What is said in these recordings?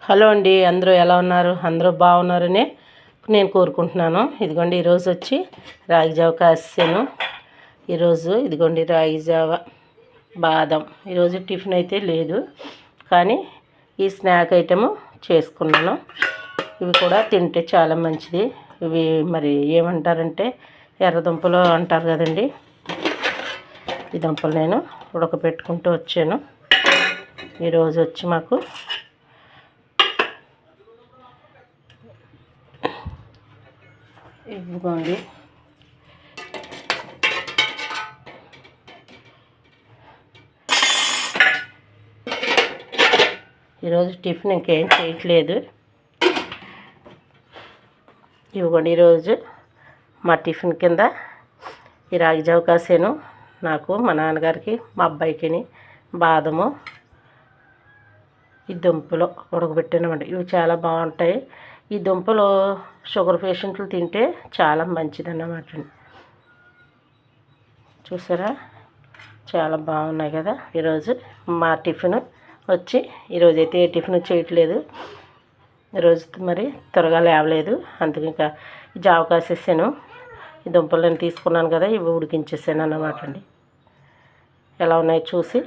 Hello అండి, అందరూ ఎలా ఉన్నారు? అందరూ బాగున్నారని నేను కోరుకుంటున్నాను. ఇదిగోండి ఈరోజు వచ్చి రాగి జావ కాసాను. ఈరోజు ఇదిగోండి రాగి జావ బాదం. ఈరోజు టిఫిన్ అయితే లేదు, కానీ ఈ స్నాక్ ఐటెము చేసుకున్నాను. ఇవి కూడా తింటే చాలా మంచిది. ఇవి మరి ఏమంటారంటే ఎర్రదుంపలు అంటారు కదండి. ఈ దుంపలు నేను ఉడకబెట్టుకుంటూ వచ్చాను. ఈరోజు వచ్చి మాకు ఇదిగోండి ఈరోజు టిఫిన్ ఇంకేం చేయట్లేదు. ఇదిగోండి ఈరోజు మా టిఫిన్ కింద ఈ రాగి జావ కాసాను. నాకు, మా నాన్నగారికి, మా అబ్బాయికి బాదము, ఈ దుంపలు ఉడకబెట్టానమాట. ఇవి చాలా బాగుంటాయి. ఈ దుంపలు షుగర్ పేషెంట్లు తింటే చాలా మంచిదన్నమాట. చూసారా, చాలా బాగున్నాయి కదా. ఈరోజు మా టిఫిన్ వచ్చి ఈరోజు అయితే ఏ టిఫిన్ చేయట్లేదు. ఈరోజు మరి త్వరగా లేవలేదు, అందుకే ఇంకా జావ కాసేసాను. ఈ దుంపలు నేను తీసుకున్నాను కదా, ఇవి ఉడికించేసాను అన్నమాట అండి. ఎలా ఉన్నాయో చూసి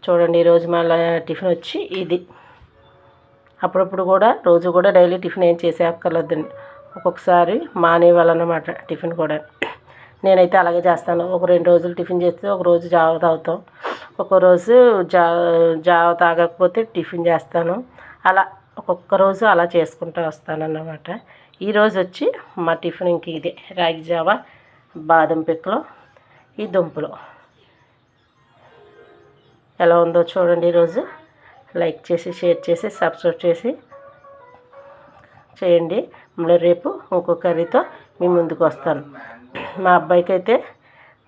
చూడండి. ఈరోజు మళ్ళీ టిఫిన్ వచ్చి ఇది. అప్పుడప్పుడు కూడా రోజు కూడా డైలీ టిఫిన్ ఏం చేసే అక్కర్లేదండి. ఒక్కొక్కసారి మానేవాళ్ళన్నమాట టిఫిన్ కూడా. నేనైతే అలాగే చేస్తాను. ఒక 2 రోజులు టిఫిన్ చేస్తే ఒక రోజు జావ తాగుతాం. ఒక రోజు జావ తాగకపోతే టిఫిన్ చేస్తాను. అలా ఒక్కొక్క రోజు అలా చేసుకుంటూ వస్తానన్నమాట. ఈరోజు వచ్చి మా టిఫిన్ ఇంక ఇదే రాగి జావ, బాదం పిక్కలు, ఈ దుంపలు. ఎలా ఉందో చూడండి. ఈరోజు లైక్ చేసి, షేర్ చేసి, సబ్స్క్రైబ్ చేయండి. మళ్ళీ రేపు ఇంకో కర్రీతో మీ ముందుకు వస్తాను. మా అబ్బాయికి అయితే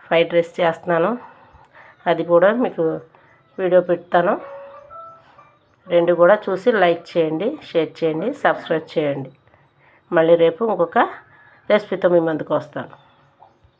ఫ్రైడ్ రైస్ చేస్తున్నాను. అది కూడా మీకు వీడియో పెడతాను. 2 కూడా చూసి లైక్ చేయండి, షేర్ చేయండి, సబ్స్క్రైబ్ చేయండి. మళ్ళీ రేపు ఇంకొక రెసిపీతో మీ ముందుకు వస్తాను.